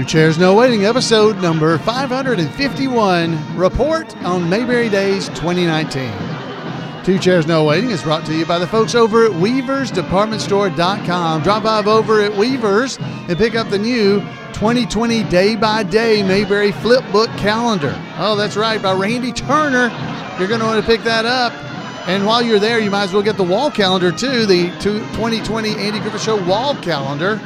Two Chairs No Waiting, episode number 551, report on Mayberry Days 2019. Two Chairs No Waiting is brought to you by the folks over at weaversdepartmentstore.com. Drop by over at Weavers and pick up the new 2020 Day by Day Mayberry Flipbook Calendar. Oh, that's right, by Randy Turner. You're going to want to pick that up. And while you're there, you might as well get the wall calendar too, the 2020 Andy Griffith Show wall calendar.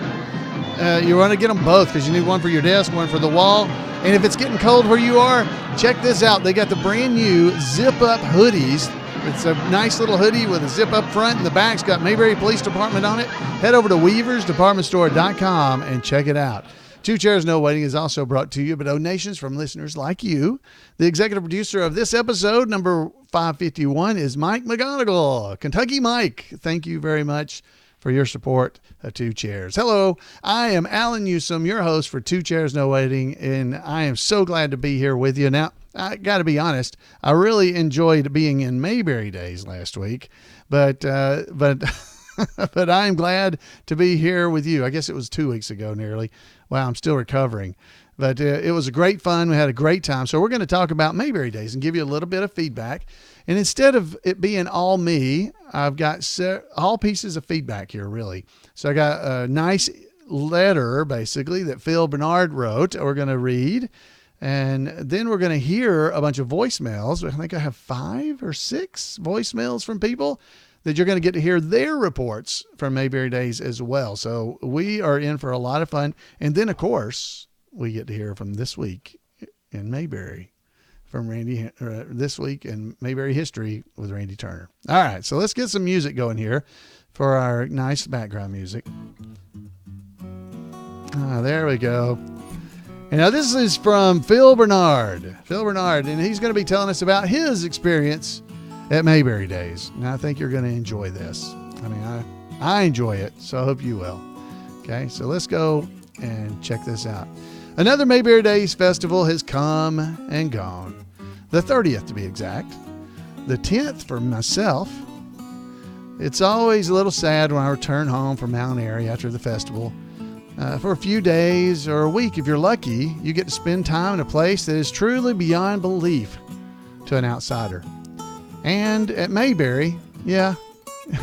You want to get them both because you need one for your desk, one for the wall. And if it's getting cold where you are, check this out. They got the brand new zip-up hoodies. It's a nice little hoodie with a zip-up front, and the back's got Mayberry Police Department on it. Head over to weaversdepartmentstore.com and check it out. Two Chairs No Waiting is also brought to you by donations from listeners like you. The executive producer of this episode, number 551, is Mike McGonigal. Kentucky Mike, thank you very much for your support of Two Chairs. Hello, I am Alan Newsom, your host for Two Chairs No Waiting, and I am so glad to be here with you. Now, I got to be honest, I really enjoyed being in Mayberry Days last week, but but I'm glad to be here with you. I guess it was 2 weeks ago nearly. Wow, I'm still recovering. But it was a great fun. We had a great time. So we're going to talk about Mayberry Days and give you a little bit of feedback. And instead of it being all me, I've got all pieces of feedback here, really. So I got a nice letter, basically, that Phil Bernard wrote. We're going to read. And then we're going to hear a bunch of voicemails. I think I have 5 or 6 voicemails from people that you're going to get to hear their reports from Mayberry Days as well. So we are in for a lot of fun. And then, of course, we get to hear from this week in Mayberry from Randy, this week in Mayberry History with Randy Turner. All right, so let's get some music going here for our nice background music. There we go. And now this is from Phil Bernard. Phil Bernard, and he's going to be telling us about his experience at Mayberry Days. And I think you're going to enjoy this. I mean, I enjoy it, so I hope you will. Okay, so let's go and check this out. Another Mayberry Days festival has come and gone. The 30th to be exact. The 10th for myself. It's always a little sad when I return home from Mount Airy after the festival. For a few days or a week, if you're lucky, you get to spend time in a place that is truly beyond belief to an outsider. And at Mayberry, yeah,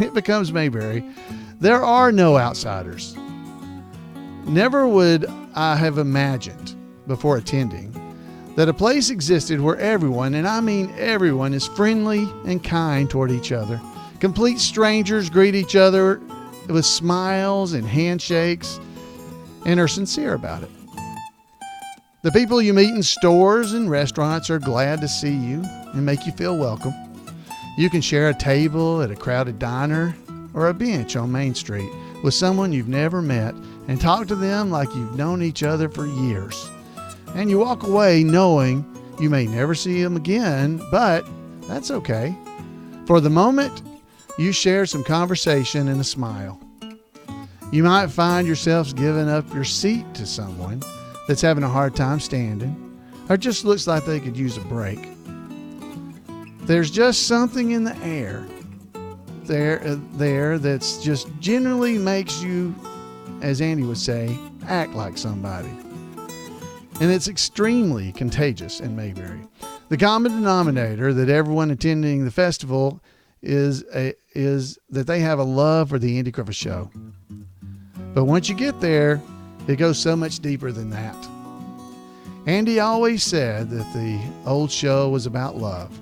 it becomes Mayberry, there are no outsiders. Never would I have imagined before attending that a place existed where everyone, and I mean everyone, is friendly and kind toward each other. Complete strangers greet each other with smiles and handshakes and are sincere about it. The people you meet in stores and restaurants are glad to see you and make you feel welcome. You can share a table at a crowded diner or a bench on Main Street with someone you've never met and talk to them like you've known each other for years. And you walk away knowing you may never see them again, but that's okay. For the moment, you share some conversation and a smile. You might find yourselves giving up your seat to someone that's having a hard time standing or just looks like they could use a break. There's just something in the air there that's just generally makes you, as Andy would say, act like somebody. And it's extremely contagious in Mayberry. The common denominator that everyone attending the festival is that they have a love for the Andy Griffith Show. But once you get there, it goes so much deeper than that. Andy always said that the old show was about love.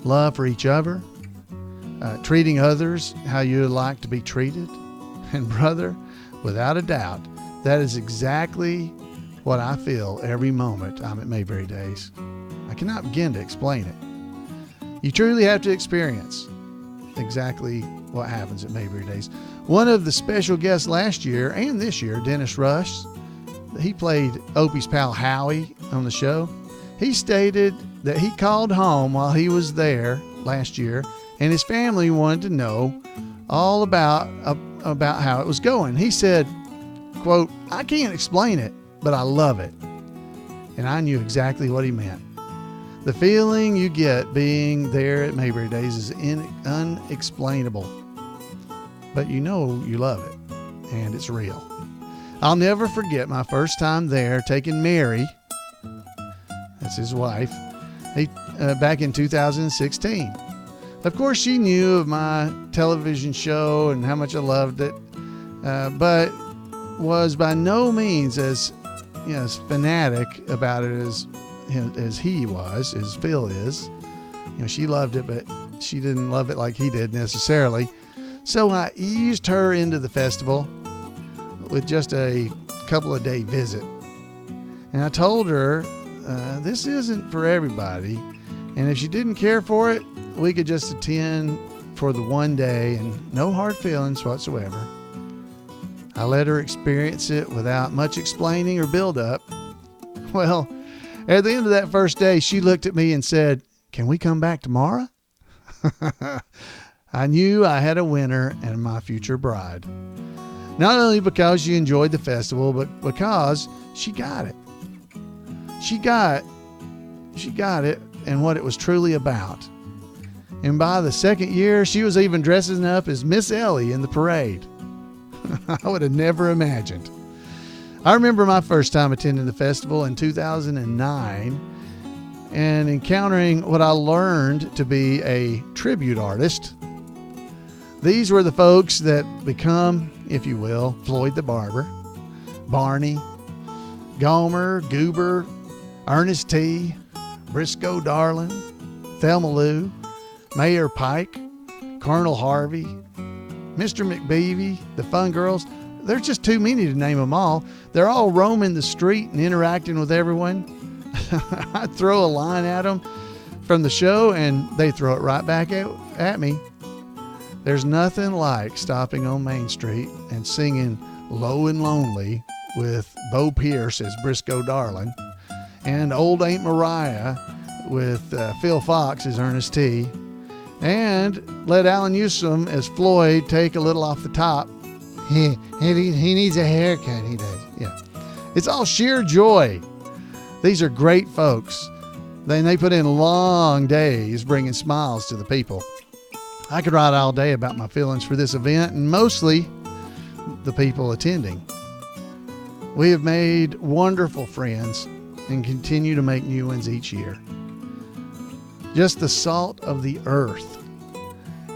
Love for each other, treating others how you would like to be treated. And brother, without a doubt, that is exactly what I feel every moment I'm at Mayberry Days. I cannot begin to explain it. You truly have to experience exactly what happens at Mayberry Days. One of the special guests last year and this year, Dennis Rush, he played Opie's pal Howie on the show. He stated that he called home while he was there last year, and his family wanted to know all about how it was going. He said, quote, "I can't explain it, but I love it." And I knew exactly what he meant. The feeling you get being there at Mayberry Days is unexplainable. But you know you love it, and it's real. I'll never forget my first time there taking Mary, that's his wife, back in 2016. Of course, she knew of my television show and how much I loved it, but was by no means as fanatic about it as he was, as Phil is. She loved it, but she didn't love it like he did necessarily. So I eased her into the festival with just a couple of day visit. And I told her, this isn't for everybody. And if she didn't care for it, we could just attend for the one day and no hard feelings whatsoever. I let her experience it without much explaining or build up. Well, at the end of that first day, she looked at me and said, "Can we come back tomorrow?" I knew I had a winner and my future bride. Not only because she enjoyed the festival, but because she got it. She got it and what it was truly about. And by the second year, she was even dressing up as Miss Ellie in the parade. I would have never imagined. I remember my first time attending the festival in 2009 and encountering what I learned to be a tribute artist. These were the folks that become, if you will, Floyd the Barber, Barney, Gomer, Goober, Ernest T., Briscoe Darling, Thelma Lou, Mayor Pike, Colonel Harvey, Mr. McBeevy, the Fun Girls. There's just too many to name them all. They're all roaming the street and interacting with everyone. I throw a line at them from the show and they throw it right back at me. There's nothing like stopping on Main Street and singing Low and Lonely with Bo Pierce as Briscoe Darling and Old Aunt Mariah with Phil Fox as Ernest T. And let Alan Newsom as Floyd take a little off the top. He needs a haircut, he does. Yeah. It's all sheer joy. These are great folks. They put in long days bringing smiles to the people. I could write all day about my feelings for this event and mostly the people attending. We have made wonderful friends and continue to make new ones each year. Just the salt of the earth.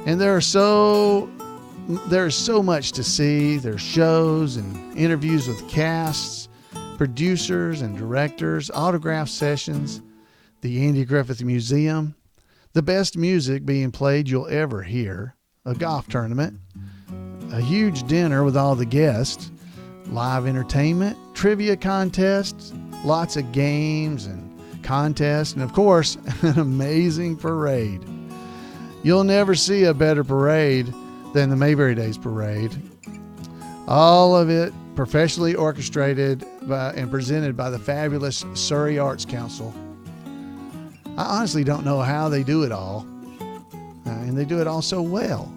And there is so much to see. There's shows and interviews with casts, producers and directors, autograph sessions, the Andy Griffith Museum, the best music being played you'll ever hear, a golf tournament, a huge dinner with all the guests, live entertainment, trivia contests, lots of games and contests, and of course, an amazing parade. You'll never see a better parade than the Mayberry Days parade. All of it professionally orchestrated and presented by the fabulous Surrey Arts Council. I honestly don't know how they do it all, and they do it all so well.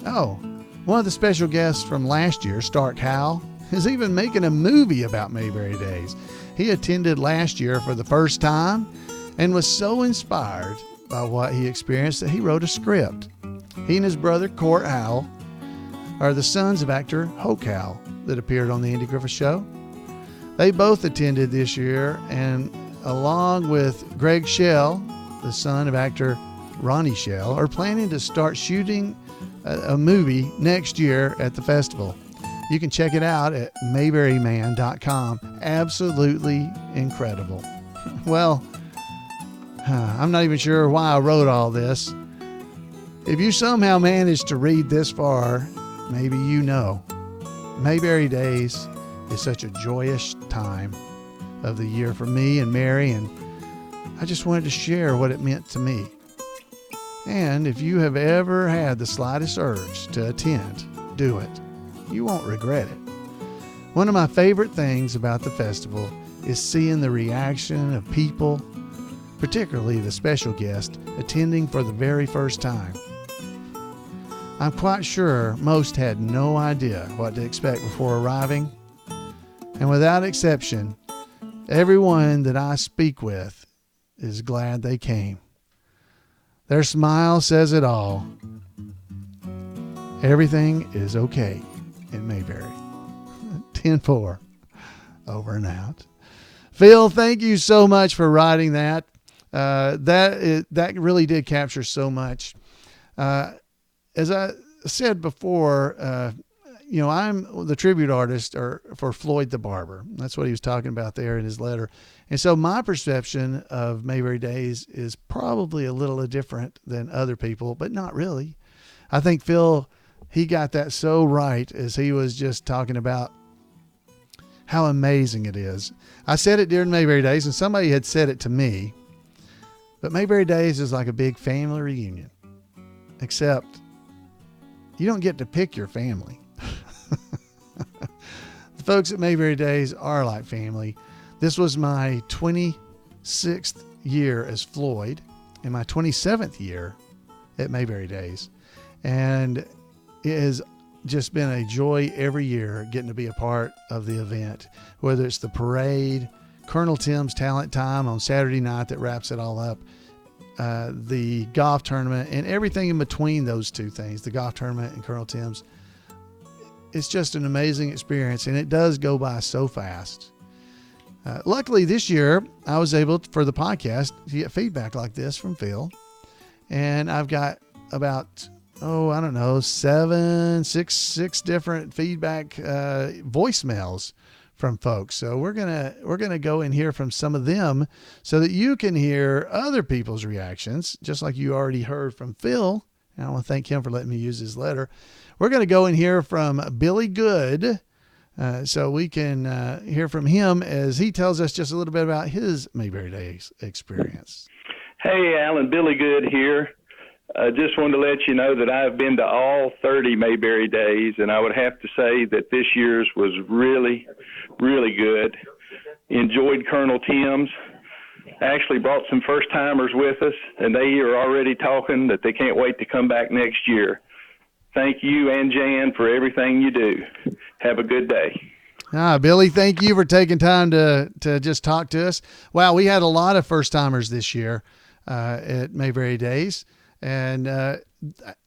Oh, one of the special guests from last year, Stark Howell, is even making a movie about Mayberry Days. He attended last year for the first time and was so inspired by what he experienced that he wrote a script. He and his brother, Court Howell, are the sons of actor Hoke Howell that appeared on the Andy Griffith Show. They both attended this year, and along with Greg Shell, the son of actor Ronnie Shell, are planning to start shooting a movie next year at the festival. You can check it out at mayberryman.com. Absolutely incredible. Well, I'm not even sure why I wrote all this. If you somehow managed to read this far, maybe you know. Mayberry Days is such a joyous time of the year for me and Mary, and I just wanted to share what it meant to me. And if you have ever had the slightest urge to attend, do it. You won't regret it. One of my favorite things about the festival is seeing the reaction of people, particularly the special guests, attending for the very first time. I'm quite sure most had no idea what to expect before arriving, and without exception, everyone that I speak with is glad they came. Their smile says it all. Everything is okay in Mayberry. 10-4. Over and out. Phil, thank you so much for writing that. That really did capture so much. As I said before, I'm the tribute artist for Floyd the Barber. That's what he was talking about there in his letter. And so my perception of Mayberry Days is probably a little different than other people, but not really. I think Phil, he got that so right as he was just talking about how amazing it is. I said it during Mayberry Days, and somebody had said it to me, but Mayberry Days is like a big family reunion, except you don't get to pick your family. The folks at Mayberry Days are like family. This was my 26th year as Floyd and my 27th year at Mayberry Days. And it has just been a joy every year getting to be a part of the event, whether it's the parade, Colonel Tim's Talent Time on Saturday night that wraps it all up, the golf tournament, and everything in between those two things, the golf tournament and Colonel Tim's. It's just an amazing experience, and it does go by so fast. Luckily this year I was able for the podcast to get feedback like this from Phil, and I've got about six different feedback voicemails from folks. So we're gonna go and hear from some of them so that you can hear other people's reactions, just like you already heard from Phil. And I want to thank him for letting me use his letter. We're going to go and hear from Billy Good, so we can hear from him as he tells us just a little bit about his Mayberry Days experience. Hey, Alan, Billy Good here. Just wanted to let you know that I've been to all 30 Mayberry Days, and I would have to say that this year's was really, really good. Enjoyed Colonel Tim's. Actually brought some first-timers with us, and they are already talking that they can't wait to come back next year. Thank you and Jan for everything you do. Have a good day. Billy, thank you for taking time to just talk to us. Wow, we had a lot of first-timers this year at Mayberry Days, and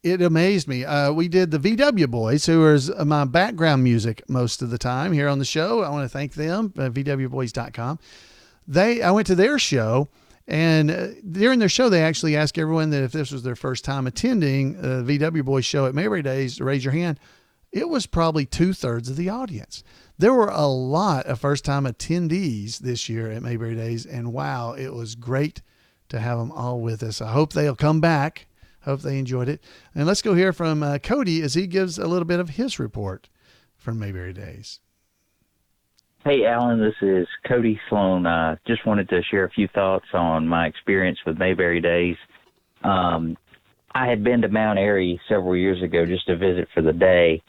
it amazed me. We did the VW Boys, who is my background music most of the time here on the show. I want to thank them, VWBoys.com. I went to their show, and during their show, they actually asked everyone that if this was their first time attending the VW Boys show at Mayberry Days to raise your hand. It was probably 2/3 of the audience. There were a lot of first-time attendees this year at Mayberry Days, and wow, it was great to have them all with us. I hope they'll come back. Hope they enjoyed it. And let's go hear from Cody as he gives a little bit of his report from Mayberry Days. Hey, Alan, this is Cody Sloane. Just wanted to share a few thoughts on my experience with Mayberry Days. I had been to Mount Airy several years ago just to visit for the day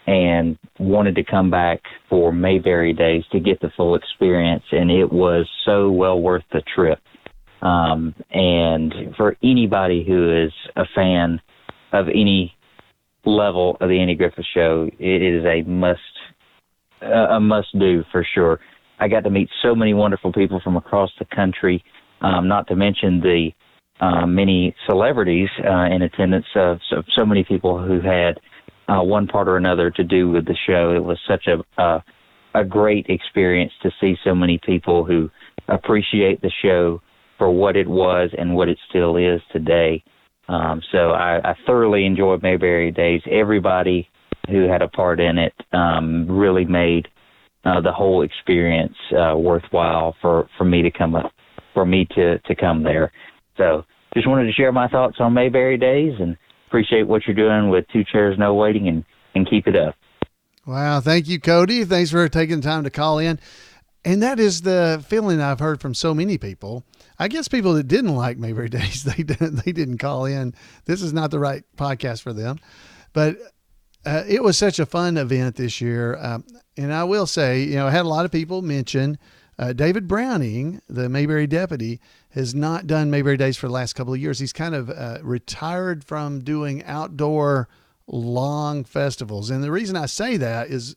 and wanted to come back for Mayberry Days to get the full experience, and it was so well worth the trip. And for anybody who is a fan of any level of the Andy Griffith Show, it is a must-do for sure. I got to meet so many wonderful people from across the country, not to mention the many celebrities in attendance of so many people who had one part or another to do with the show. It was such a great experience to see so many people who appreciate the show for what it was and what it still is today. So I thoroughly enjoyed Mayberry Days. Everybody who had a part in it really made the whole experience worthwhile for me to come there. So just wanted to share my thoughts on Mayberry Days and appreciate what you're doing with Two Chairs No Waiting, and keep it up. Wow, thank you, Cody. Thanks for taking the time to call in. And that is the feeling I've heard from so many people. I guess people that didn't like Mayberry Days, they didn't call in. This is not the right podcast for them. But it was such a fun event this year. And I will say, I had a lot of people mention David Browning, the Mayberry deputy, has not done Mayberry Days for the last couple of years. He's kind of retired from doing outdoor long festivals. And the reason I say that is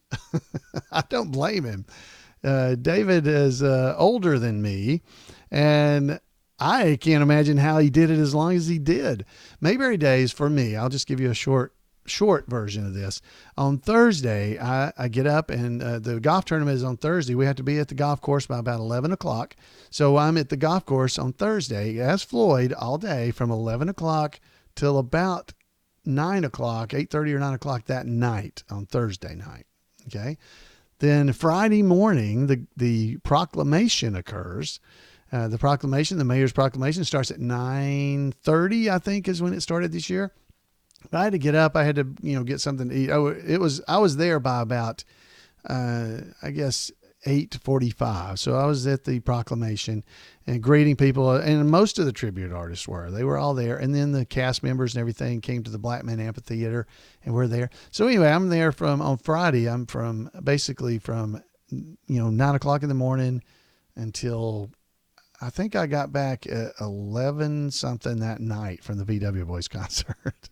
I don't blame him. David is older than me, and I can't imagine how he did it as long as he did. Mayberry Days for me, I'll just give you a short short version of this. On Thursday, I get up, and the golf tournament is on Thursday. We have to be at the golf course by about 11 o'clock. So I'm at the golf course on Thursday as Floyd all day from 11 o'clock till about 9 o'clock, 8:30 or 9 o'clock that night on Thursday night. Okay. Then Friday morning, the proclamation occurs. The mayor's proclamation starts at 9:30, I think is when it started this year. I had to get up. I had to, get something to eat. I was there by about, I guess 8:45. So I was at the proclamation and greeting people, and most of the tribute artists they were all there. And then the cast members and everything came to the Blackman Amphitheater and we're there. So anyway, I'm there on Friday. I'm basically from 9 o'clock in the morning until I think I got back at 11 something that night from the VW Boys concert.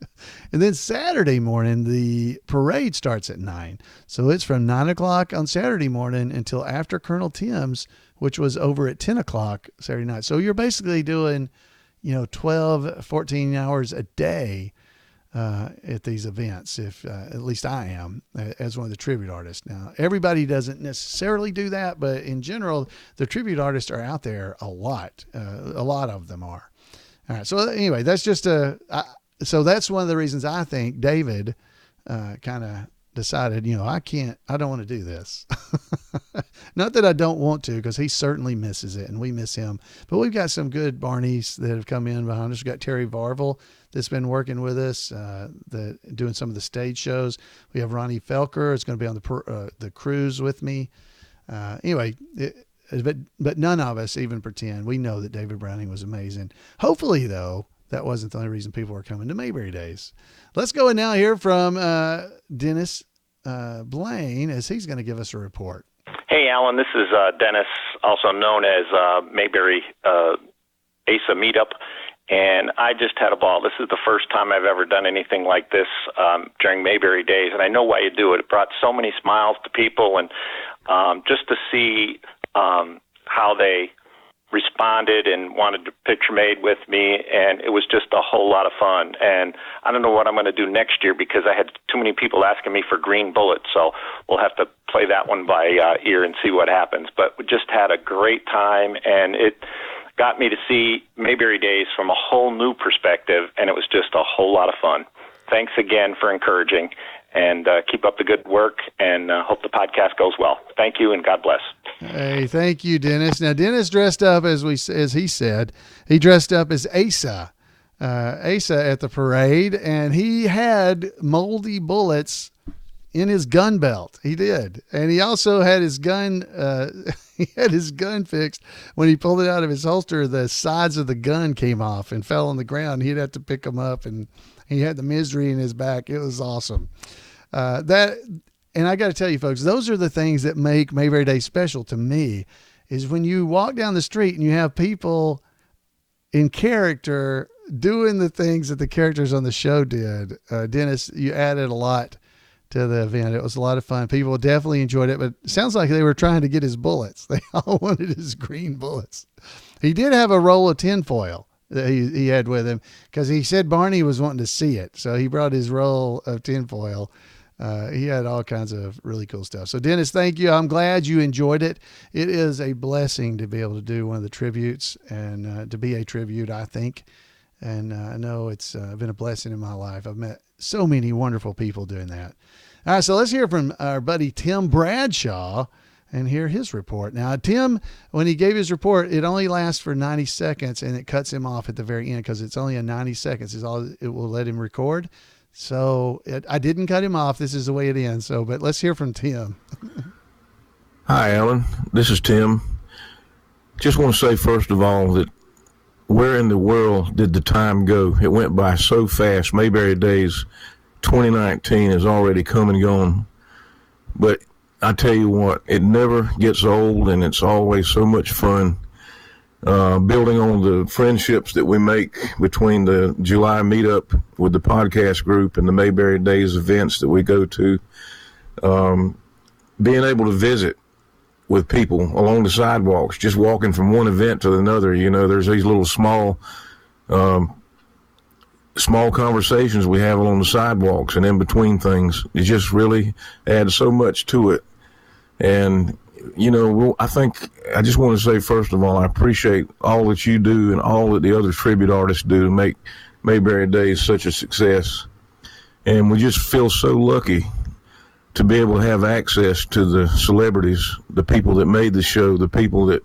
And then Saturday morning, the parade starts at 9. So it's from 9 o'clock on Saturday morning until after Colonel Tim's, which was over at 10 o'clock Saturday night. So you're basically doing, 12, 14 hours a day at these events, if at least I am, as one of the tribute artists. Now, everybody doesn't necessarily do that, but in general, the tribute artists are out there a lot. A lot of them are. All right. So anyway, that's just so that's one of the reasons I think David kind of decided, I don't want to do this. Not that I don't want to, because he certainly misses it and we miss him. But we've got some good Barneys that have come in behind us. We've got Terry Varvel that's been working with us, doing some of the stage shows. We have Ronnie Felker. It's going to be on the cruise with me. Anyway, but none of us even pretend. We know that David Browning was amazing. Hopefully, though, that wasn't the only reason people were coming to Mayberry Days. Let's go and now hear from Dennis Blaine, as he's going to give us a report. Hey, Alan, this is Dennis, also known as Mayberry ASA Meetup, and I just had a ball. This is the first time I've ever done anything like this during Mayberry Days, and I know why you do it. It brought so many smiles to people, and just to see how they responded and wanted a picture made with me, and it was just a whole lot of fun. And I don't know what I'm going to do next year, because I had too many people asking me for green bullets, so we'll have to play that one by ear and see what happens. But we just had a great time, and it got me to see Mayberry Days from a whole new perspective, and it was just a whole lot of fun. Thanks again for encouraging, and keep up the good work, and hope the podcast goes well. Thank you, and God bless. Hey, thank you, Dennis. Now, Dennis dressed up, as he said, he dressed up as Asa at the parade, and he had moldy bullets in his gun belt. He did. And he also had his gun, fixed. When he pulled it out of his holster, the sides of the gun came off and fell on the ground. He'd have to pick them up, and he had the misery in his back. It was awesome. And I got to tell you, folks, those are the things that make Mayberry Day special to me, is when you walk down the street and you have people in character doing the things that the characters on the show did. Dennis, you added a lot to the event. It was a lot of fun. People definitely enjoyed it, but it sounds like they were trying to get his bullets. They all wanted his green bullets. He did have a roll of tinfoil that he had with him, because he said Barney was wanting to see it. So he brought his roll of tinfoil. He had all kinds of really cool stuff. So Dennis, thank you. I'm glad you enjoyed it. It is a blessing to be able to do one of the tributes, and to be a tribute, I think. And I know it's been a blessing in my life. I've met so many wonderful people doing that. All right, so let's hear from our buddy Tim Bradshaw and hear his report. Now, Tim, when he gave his report, it only lasts for 90 seconds, and it cuts him off at the very end, because it's only a 90 seconds is all it will let him record. So I didn't cut him off. This is the way it ends. But let's hear from Tim. Hi, Alan. This is Tim. Just want to say, first of all, that where in the world did the time go? It went by so fast. Mayberry Days 2019 is already come and gone. But I tell you what, it never gets old, and it's always so much fun. Building on the friendships that we make between the July meetup with the podcast group and the Mayberry Days events that we go to, being able to visit with people along the sidewalks, just walking from one event to another. There's these little small small conversations we have on the sidewalks and in between things. It just really adds so much to it. And, I think I just want to say, first of all, I appreciate all that you do and all that the other tribute artists do to make Mayberry Days such a success. And we just feel so lucky to be able to have access to the celebrities, the people that made the show, the people that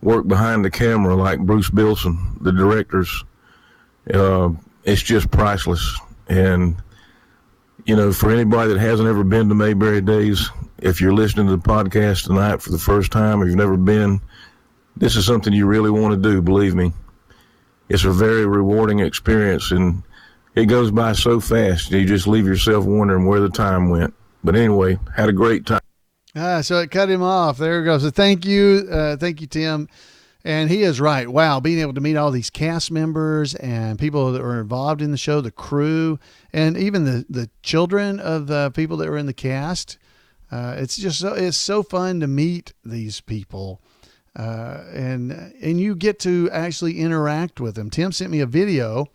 work behind the camera, like Bruce Bilson, the directors. It's just priceless. And, for anybody that hasn't ever been to Mayberry Days, if you're listening to the podcast tonight for the first time, or you've never been, this is something you really want to do, believe me. It's a very rewarding experience, and it goes by so fast. You just leave yourself wondering where the time went. But anyway, had a great time. So it cut him off. There it goes. So thank you, Tim. And he is right. Wow, being able to meet all these cast members and people that were involved in the show, the crew, and even the children of the people that were in the cast. It's so fun to meet these people, and you get to actually interact with them. Tim sent me a video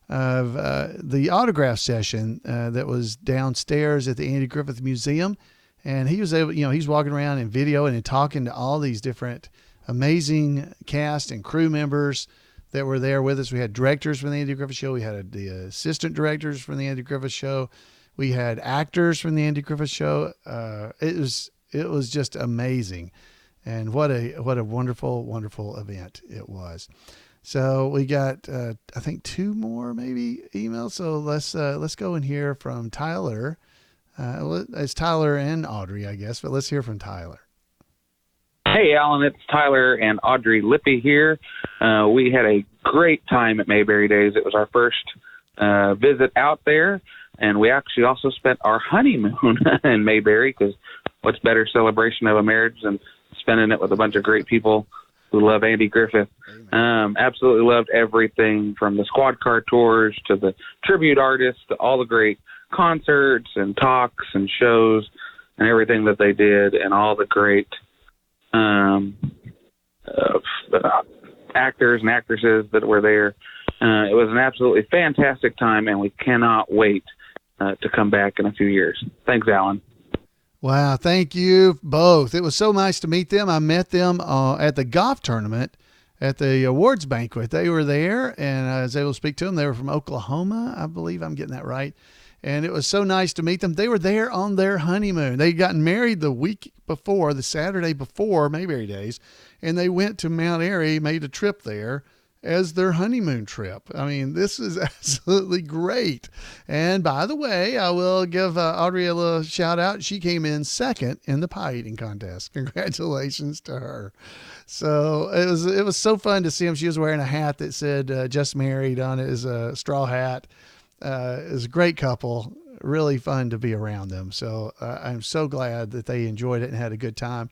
of the autograph session that was downstairs at the Andy Griffith Museum, and he was able, he's walking around and videoing and talking to all these different amazing cast and crew members that were there with us. We had directors from the Andy Griffith Show. We had the assistant directors from the Andy Griffith Show. We had actors from the Andy Griffith Show. It was just amazing, and what a wonderful, wonderful event it was. So we got I think 2 more maybe emails. So let's go and hear from Tyler. It's Tyler and Audrey, I guess, but let's hear from Tyler. Hey, Alan, it's Tyler and Audrey Lippe here. We had a great time at Mayberry Days. It was our first visit out there, and we actually also spent our honeymoon in Mayberry, because what's better celebration of a marriage than spending it with a bunch of great people who love Andy Griffith. Absolutely loved everything from the squad car tours to the tribute artists to all the great concerts and talks and shows and everything that they did, and all the great actors and actresses that were there. It was an absolutely fantastic time, and we cannot wait to come back in a few years. Thanks, Alan. Wow, thank you both. It was so nice to meet them. I met them at the golf tournament at the awards banquet. They were there, and I was able to speak to them. They were from Oklahoma, I believe I'm getting that right. And it was so nice to meet them. They were there on their honeymoon. They'd gotten married the week before, the Saturday before Mayberry Days, and they went to Mount Airy, made a trip there as their honeymoon trip. I mean, this is absolutely great. And by the way, I will give Audrey a little shout out. She came in second in the pie eating contest. Congratulations to her. So it was so fun to see him. She was wearing a hat that said just married on it, as a straw hat. It was a great couple, really fun to be around them. So I'm so glad that they enjoyed it and had a good time.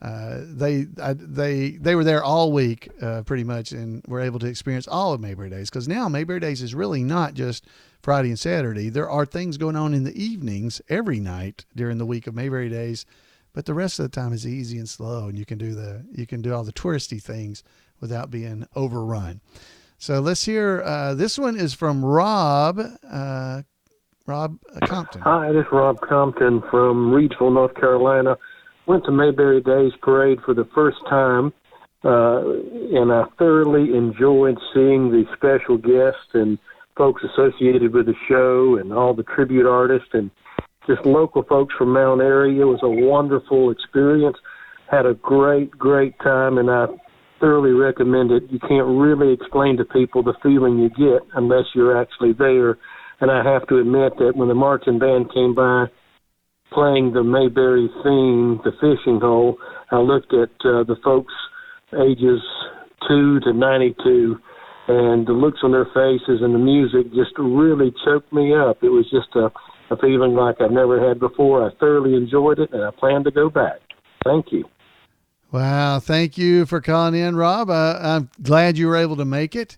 They were there all week, pretty much, and were able to experience all of Mayberry Days, because now Mayberry Days is really not just Friday and Saturday. There are things going on in the evenings every night during the week of Mayberry Days, but the rest of the time is easy and slow, and you can do all the touristy things without being overrun. So let's hear, this one is from Rob Compton. Hi, this is Rob Compton from Reidsville, North Carolina. Went to Mayberry Days Parade for the first time, and I thoroughly enjoyed seeing the special guests and folks associated with the show and all the tribute artists and just local folks from Mount Airy. It was a wonderful experience. Had a great, great time, and I thoroughly recommend it. You can't really explain to people the feeling you get unless you're actually there. And I have to admit that when the marching band came by playing the Mayberry theme, the fishing hole, I looked at the folks ages 2 to 92, and the looks on their faces and the music just really choked me up. It was just a feeling like I've never had before. I thoroughly enjoyed it, and I plan to go back. Thank you. Wow, thank you for calling in, Rob. I'm glad you were able to make it.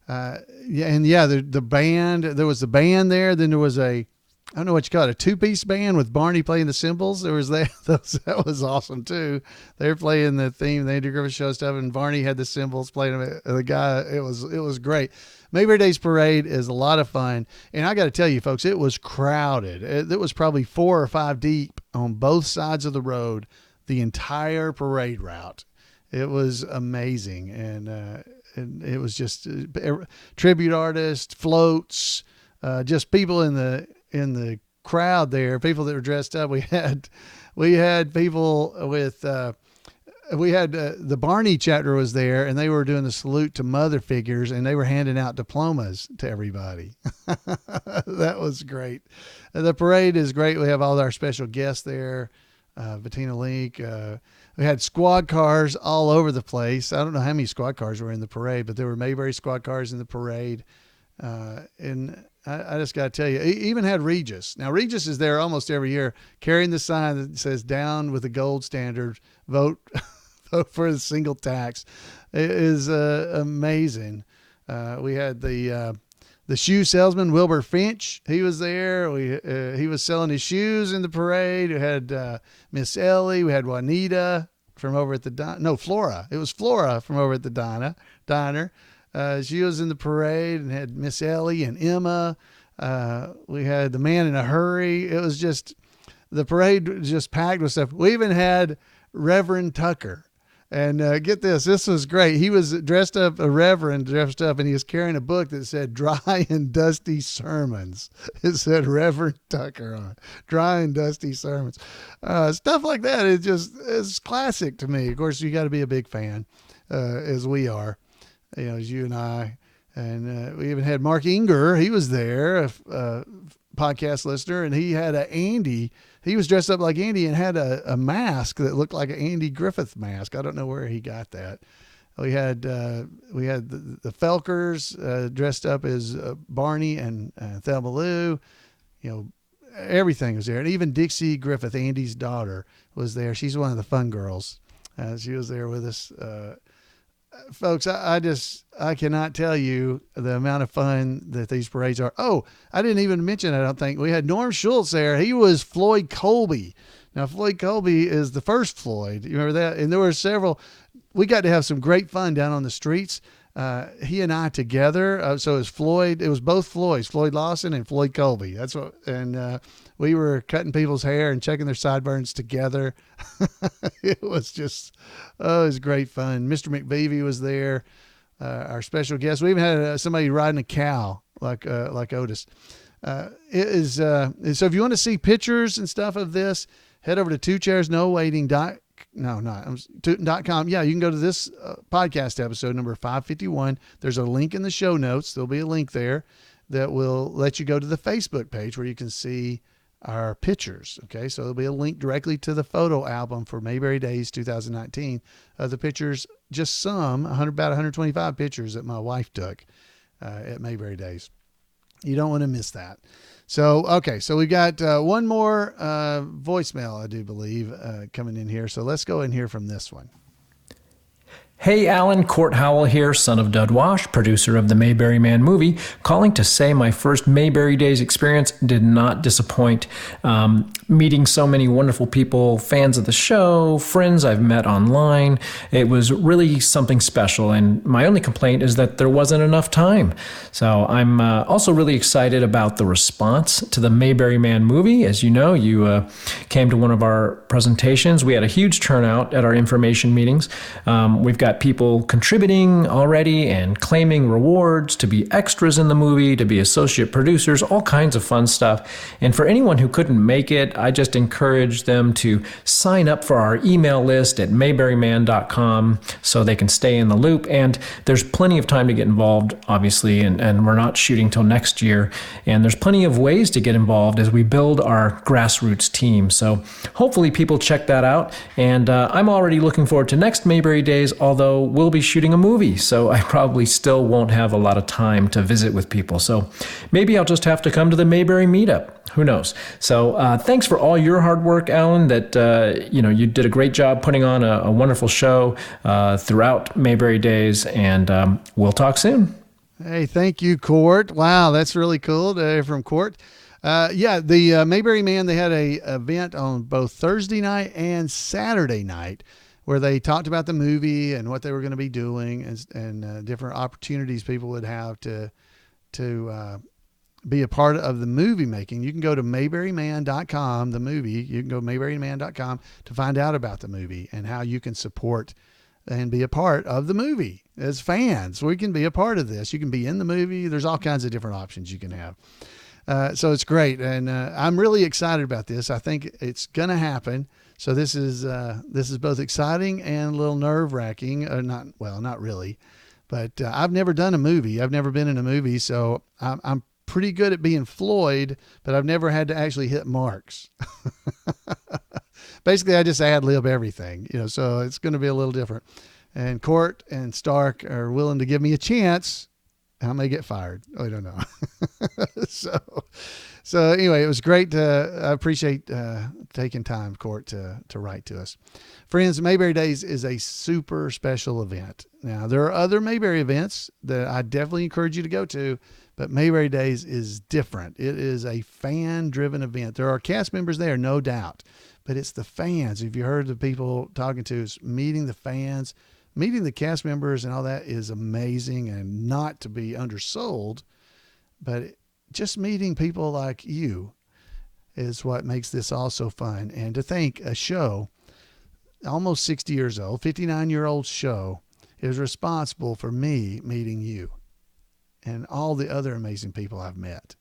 The band, there was the band there. Then there was a I don't know what you call it, a two-piece band with Barney playing the cymbals. There was that. That was awesome too. They were playing the theme, the Andy Griffith Show stuff, and Barney had the cymbals playing them. The guy, it was great. Mayberry Days Parade is a lot of fun, and I got to tell you, folks, it was crowded. It was probably 4 or 5 deep on both sides of the road, the entire parade route. It was amazing, and it was just tribute artists, floats, just people in the crowd there, people that were dressed up. We had people with, the Barney chapter was there, and they were doing the salute to mother figures, and they were handing out diplomas to everybody. That was great. The parade is great. We have all our special guests there. Bettina Link, we had squad cars all over the place. I don't know how many squad cars were in the parade, but there were Mayberry squad cars in the parade. And I just got to tell you, even had Regis. Now, Regis is there almost every year carrying the sign that says "Down with the gold standard, vote for the single tax." It is amazing. We had the shoe salesman, Wilbur Finch. He was there. He was selling his shoes in the parade. We had Miss Ellie. We had Juanita from over at the Flora. It was Flora from over at the diner. She was in the parade, and had Miss Ellie and Emma. We had the Man in a Hurry. It was just, the parade was just packed with stuff. We even had Reverend Tucker. And get this was great. He was dressed up, a reverend dressed up, and he was carrying a book that said Dry and Dusty Sermons. It said Reverend Tucker on it. Dry and Dusty Sermons. Stuff like that. It's classic to me. Of course, you got to be a big fan, as we are, as you and I. And we even had Mark Inger. He was there, a podcast listener, and he had Andy. He was dressed up like Andy and had a mask that looked like an Andy Griffith mask. I don't know where he got that. We had the Felkers dressed up as Barney and Thelma Lou. Everything was there. And even Dixie Griffith, Andy's daughter, was there. She's one of the fun girls. She was there with us. Folks, I cannot tell you the amount of fun that these parades are. Oh, I didn't even mention, I don't think, we had Norm Schultz there. He was Floyd Colby. Now, Floyd Colby is the first Floyd. You remember that? And there were several. We got to have some great fun down on the streets. He and I together. So it was Floyd. It was both Floyds, Floyd Lawson and Floyd Colby. That's what. And we were cutting people's hair and checking their sideburns together. It was just, it was great fun. Mr. McBeevy was there, our special guest. We even had somebody riding a cow like Otis. So if you want to see pictures and stuff of this, head over to twocairsnowaiting.com. Yeah, you can go to this podcast episode number 551. There's a link in the show notes. There'll be a link there that will let you go to the Facebook page where you can see our pictures. Okay, so there'll be a link directly to the photo album for Mayberry Days 2019. The pictures, just about 125 pictures that my wife took at Mayberry Days. You don't want to miss that. So, okay, so we got one more voicemail, I do believe, coming in here. So let's go and hear from this one. Hey Alan, Court Howell here, son of Dud Wash, producer of the Mayberry Man movie, calling to say my first Mayberry Days experience did not disappoint. Meeting so many wonderful people, fans of the show, friends I've met online, it was really something special, and my only complaint is that there wasn't enough time. So I'm also really excited about the response to the Mayberry Man movie. As you know, you came to one of our presentations. We had a huge turnout at our information meetings. We've got people contributing already and claiming rewards to be extras in the movie, to be associate producers, all kinds of fun stuff. And for anyone who couldn't make it, I just encourage them to sign up for our email list at mayberryman.com so they can stay in the loop. And there's plenty of time to get involved, obviously, and we're not shooting till next year. And there's plenty of ways to get involved as we build our grassroots team. So hopefully people check that out. And I'm already looking forward to next Mayberry Days, although we'll be shooting a movie, so I probably still won't have a lot of time to visit with people. So maybe I'll just have to come to the Mayberry meetup. Who knows? So thanks for all your hard work, Alan, that you did a great job putting on a wonderful show throughout Mayberry Days, and we'll talk soon. Hey, thank you, Court. Wow, that's really cool to hear from Court. The Mayberry Man, they had a event on both Thursday night and Saturday night where they talked about the movie and what they were going to be doing and different opportunities people would have to be a part of the movie making. You can go to mayberryman.com, the movie. You can go to mayberryman.com to find out about the movie and how you can support and be a part of the movie. As fans, we can be a part of this. You can be in the movie. There's all kinds of different options you can have. So it's great. And I'm really excited about this. I think it's going to happen. So this is both exciting and a little nerve-wracking. Not really. But I've never done a movie. I've never been in a movie. So I'm pretty good at being Floyd, but I've never had to actually hit marks. Basically, I just ad-lib everything, so it's going to be a little different. And Court and Stark are willing to give me a chance. I may get fired. I don't know. So anyway, it was great. I appreciate taking time, Court, to write to us. Friends, Mayberry Days is a super special event. Now, there are other Mayberry events that I definitely encourage you to go to, but Mayberry Days is different. It is a fan-driven event. There are cast members there, no doubt, but it's the fans. If you heard the people talking to us, meeting the fans, meeting the cast members and all that is amazing and not to be undersold, but just meeting people like you is what makes this all so fun. And to think a show, almost 60 years old, 59-year-old show, is responsible for me meeting you and all the other amazing people I've met.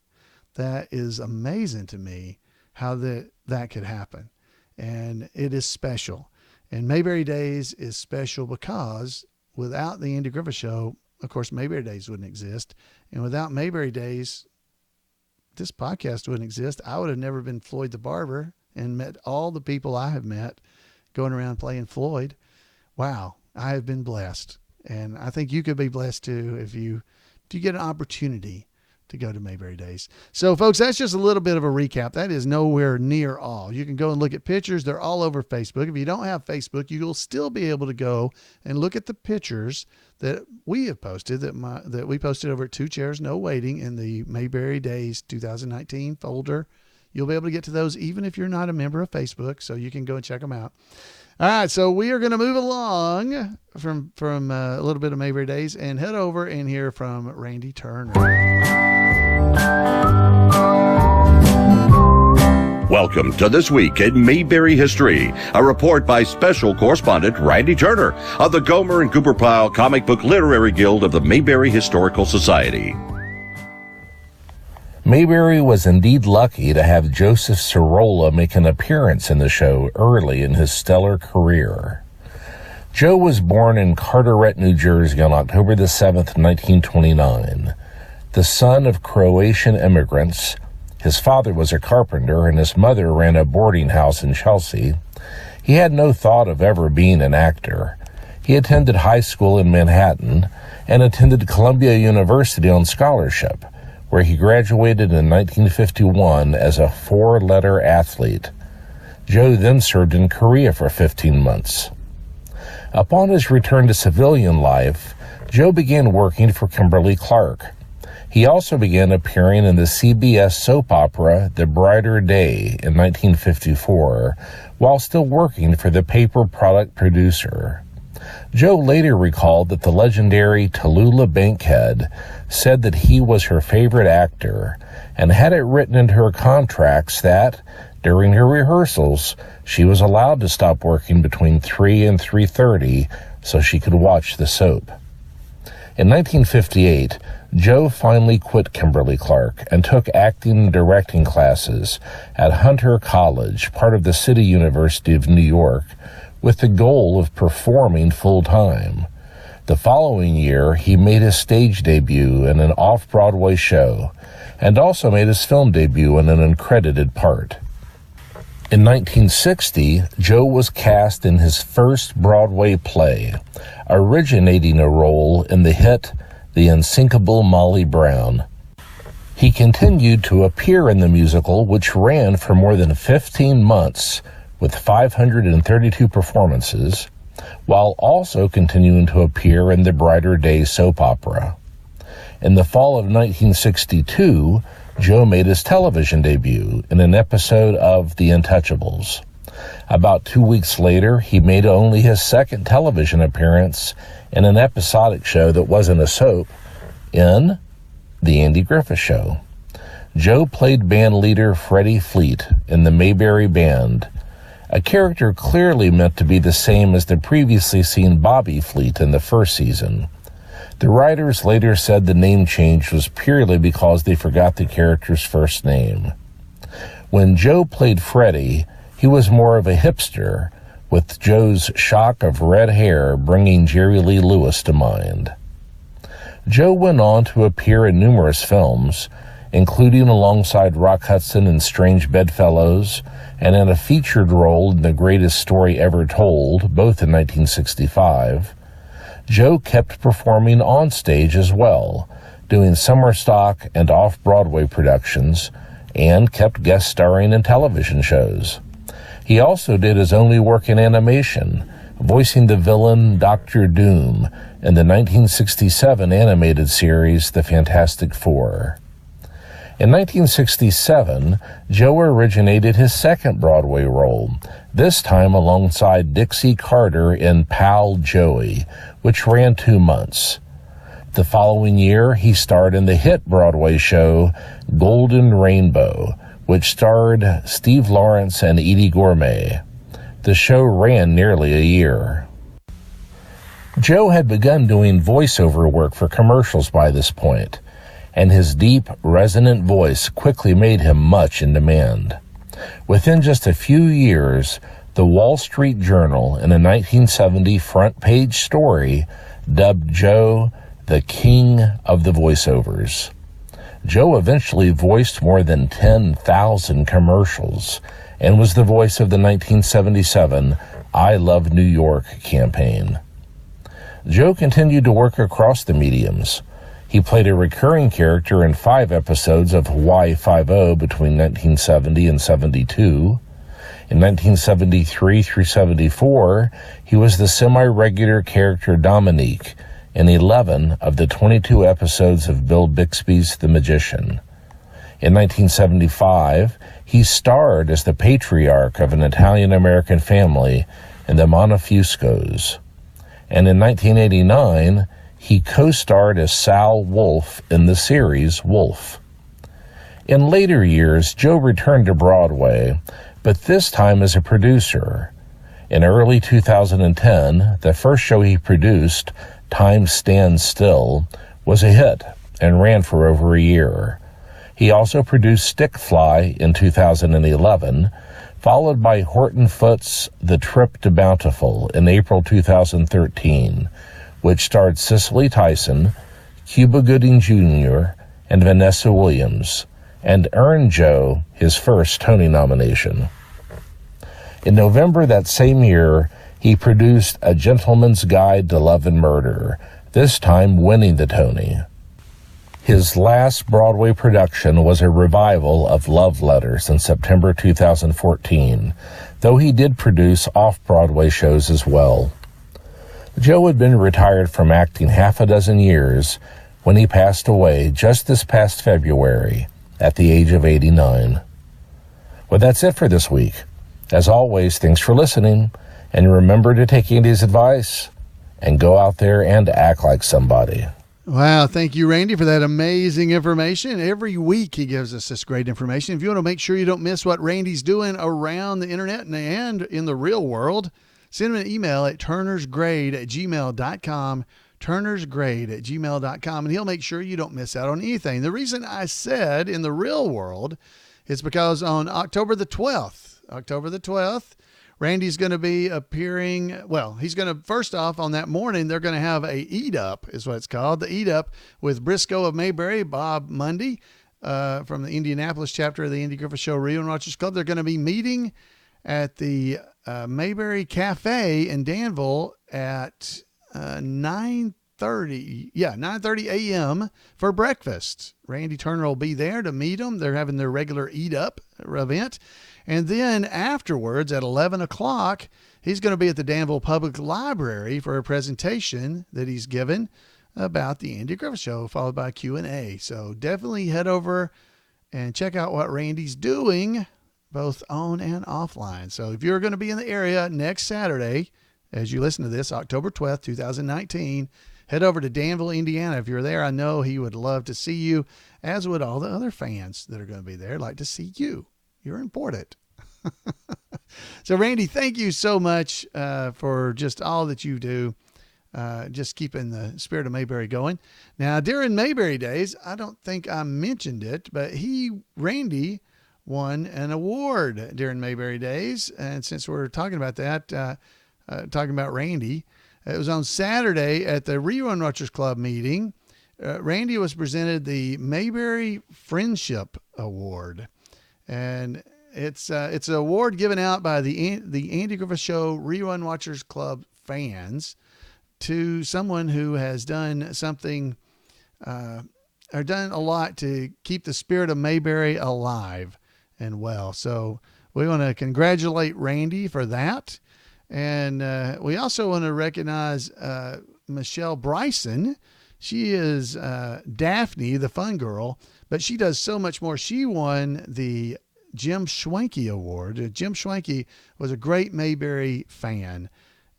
That is amazing to me how that could happen. And it is special. And Mayberry Days is special because without the Andy Griffith Show, of course, Mayberry Days wouldn't exist. And without Mayberry Days, this podcast wouldn't exist. I would have never been Floyd the Barber and met all the people I have met going around playing Floyd. Wow, I have been blessed. And I think you could be blessed too if you get an opportunity to go to Mayberry Days. So folks, that's just a little bit of a recap. That is nowhere near all. You can go and look at pictures. They're all over Facebook. If you don't have Facebook, you will still be able to go and look at the pictures that we have posted, that we posted over at Two Chairs No Waiting in the Mayberry Days 2019 folder. You'll be able to get to those even if you're not a member of Facebook, so you can go and check them out. All right, so we are going to move along from a little bit of Mayberry Days and head over and hear from Randy Turner. Welcome to This Week in Mayberry History, a report by special correspondent Randy Turner of the Gomer and Cooper Pyle Comic Book Literary Guild of the Mayberry Historical Society. Mayberry was indeed lucky to have Joseph Sirola make an appearance in the show early in his stellar career. Joe was born in Carteret, New Jersey on October the 7th, 1929. The son of Croatian immigrants, his father was a carpenter and his mother ran a boarding house in Chelsea. He had no thought of ever being an actor. He attended high school in Manhattan and attended Columbia University on scholarship, where he graduated in 1951 as a 4-letter athlete. Joe then served in Korea for 15 months. Upon his return to civilian life, Joe began working for Kimberly Clark. He also began appearing in the CBS soap opera The Brighter Day in 1954, while still working for the paper product producer. Joe later recalled that the legendary Tallulah Bankhead said that he was her favorite actor and had it written into her contracts that, during her rehearsals, she was allowed to stop working between 3 and 3:30 so she could watch the soap. In 1958, Joe finally quit Kimberly Clark and took acting and directing classes at Hunter College, part of the City University of New York, with the goal of performing full-time. The following year, he made his stage debut in an off-Broadway show and also made his film debut in an uncredited part. In 1960, Joe was cast in his first Broadway play, originating a role in the hit The Unsinkable Molly Brown. He continued to appear in the musical, which ran for more than 15 months with 532 performances, while also continuing to appear in the Brighter Day soap opera. In the fall of 1962, Joe made his television debut in an episode of The Untouchables. About 2 weeks later, he made only his second television appearance in an episodic show that wasn't a soap, in The Andy Griffith Show. Joe played band leader Freddie Fleet in the Mayberry Band, a character clearly meant to be the same as the previously seen Bobby Fleet in the first season. The writers later said the name change was purely because they forgot the character's first name. When Joe played Freddie, he was more of a hipster, with Joe's shock of red hair bringing Jerry Lee Lewis to mind. Joe went on to appear in numerous films, including alongside Rock Hudson in Strange Bedfellows, and in a featured role in The Greatest Story Ever Told, both in 1965. Joe kept performing on stage as well, doing summer stock and off-Broadway productions, and kept guest starring in television shows. He also did his only work in animation, voicing the villain Dr. Doom in the 1967 animated series The Fantastic Four. In 1967, Joe originated his second Broadway role, this time alongside Dixie Carter in Pal Joey, which ran 2 months. The following year, he starred in the hit Broadway show Golden Rainbow, which starred Steve Lawrence and Edie Gourmet. The show ran nearly a year. Joe had begun doing voiceover work for commercials by this point, and his deep, resonant voice quickly made him much in demand. Within just a few years, the Wall Street Journal, in a 1970 front-page story, dubbed Joe the King of the Voiceovers. Joe eventually voiced more than 10,000 commercials and was the voice of the 1977 I Love New York campaign. Joe continued to work across the mediums. He played a recurring character in 5 episodes of Hawaii Five-0 between 1970 and 72. In 1973 through 74, he was the semi-regular character Dominique in 11 of the 22 episodes of Bill Bixby's The Magician. In 1975, he starred as the patriarch of an Italian-American family in The Montefiuscos. And in 1989, he co-starred as Sal Wolf in the series Wolf. In later years, Joe returned to Broadway, but this time as a producer. In early 2010, the first show he produced, Time Stands Still, was a hit and ran for over a year. He also produced Stick Fly in 2011, followed by Horton Foote's The Trip to Bountiful in April 2013, which starred Cicely Tyson, Cuba Gooding Jr., and Vanessa Williams, and earned Joe his first Tony nomination. In November that same year, he produced A Gentleman's Guide to Love and Murder, this time winning the Tony. His last Broadway production was a revival of Love Letters in September 2014, though he did produce off-Broadway shows as well. Joe had been retired from acting half a dozen years when he passed away just this past February at the age of 89. Well, that's it for this week. As always, thanks for listening, and remember to take Andy's advice and go out there and act like somebody. Wow, thank you, Randy, for that amazing information. Every week he gives us this great information. If you want to make sure you don't miss what Randy's doing around the internet and in the real world, send him an email at turnersgrade@gmail.com, turnersgrade@gmail.com, and he'll make sure you don't miss out on anything. The reason I said in the real world is because on October the 12th, Randy's going to be appearing. Well, he's going to, first off, on that morning, they're going to have a Eat Up, is what it's called. The Eat Up with Briscoe of Mayberry, Bob Mundy, from the Indianapolis chapter of the Andy Griffith Show Real and Rogers Club. They're going to be meeting at the Mayberry Cafe in Danville at 9:30 a.m. for breakfast. Randy Turner will be there to meet them. They're having their regular Eat Up event. And then afterwards at 11 o'clock, he's going to be at the Danville Public Library for a presentation that he's given about the Andy Griffith Show, followed by Q&A. So definitely head over and check out what Randy's doing, both on and offline. So if you're going to be in the area next Saturday, as you listen to this, October 12th, 2019, head over to Danville, Indiana. If you're there, I know he would love to see you, as would all the other fans that are going to be there. Like to see you. You're important. So, Randy, thank you so much for just all that you do, just keeping the spirit of Mayberry going. Now, during Mayberry Days, I don't think I mentioned it, but Randy won an award during Mayberry Days. And since we're talking about that, talking about Randy, it was on Saturday at the Rerun Watchers Club meeting. Randy was presented the Mayberry Friendship Award. And it's an award given out by the Andy Griffith Show Rerun Watchers Club fans to someone who has done something or done a lot to keep the spirit of Mayberry alive and well. So we want to congratulate Randy for that. And we also want to recognize Michelle Bryson. She is Daphne, the fun girl, but she does so much more. She won the Jim Schwanke Award. Jim Schwanke was a great Mayberry fan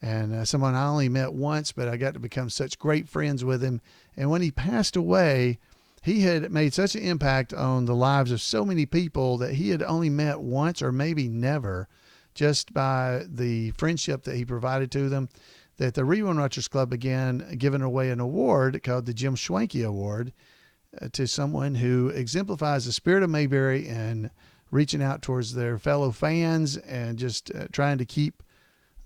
and someone I only met once, but I got to become such great friends with him. And when he passed away, he had made such an impact on the lives of so many people that he had only met once or maybe never, just by the friendship that he provided to them, that the Rerun Watchers Club began giving away an award called the Jim Schwanke Award to someone who exemplifies the spirit of Mayberry and reaching out towards their fellow fans and just trying to keep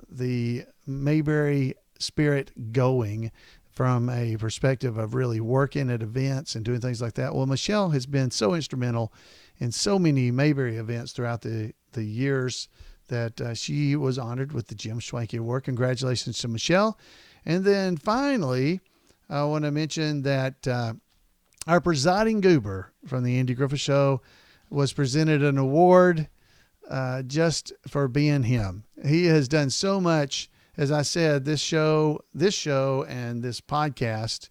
the Mayberry spirit going from a perspective of really working at events and doing things like that. Well, Michelle has been so instrumental in so many Mayberry events throughout the years that she was honored with the Jim Schwanke Award. Congratulations to Michelle. And then finally, I want to mention that our presiding goober from the Andy Griffith Show was presented an award just for being him. He has done so much. As I said, this show and this podcast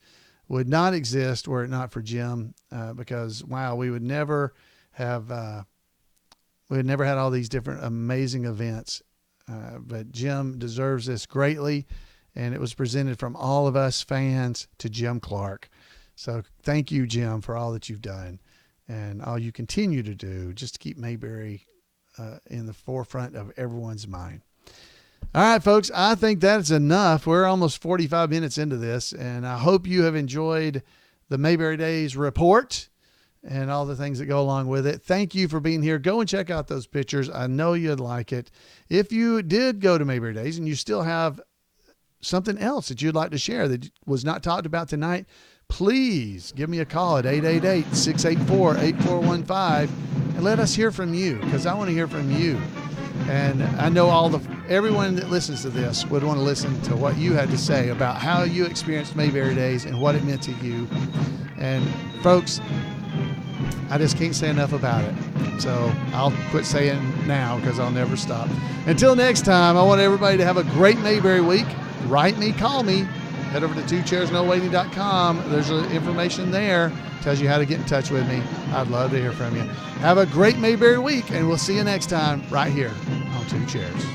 would not exist were it not for Jim, because, wow, we would never have had all these different amazing events. But Jim deserves this greatly, and it was presented from all of us fans to Jim Clark. So thank you, Jim, for all that you've done and all you continue to do just to keep Mayberry in the forefront of everyone's mind. All right, folks, I think that's enough. We're almost 45 minutes into this, and I hope you have enjoyed the Mayberry Days report and all the things that go along with it. Thank you for being here. Go and check out those pictures. I know you'd like it. If you did go to Mayberry Days and you still have something else that you'd like to share that was not talked about tonight, please give me a call at 888-684-8415 and let us hear from you, because I want to hear from you. And I know everyone that listens to this would want to listen to what you had to say about how you experienced Mayberry Days and what it meant to you. And folks, I just can't say enough about it. So I'll quit saying now because I'll never stop. Until next time, I want everybody to have a great Mayberry week. Write me, call me. Head over to twocairsnowaiting.com. There's information there. Tells you how to get in touch with me. I'd love to hear from you. Have a great Mayberry week, and we'll see you next time right here on Two Chairs.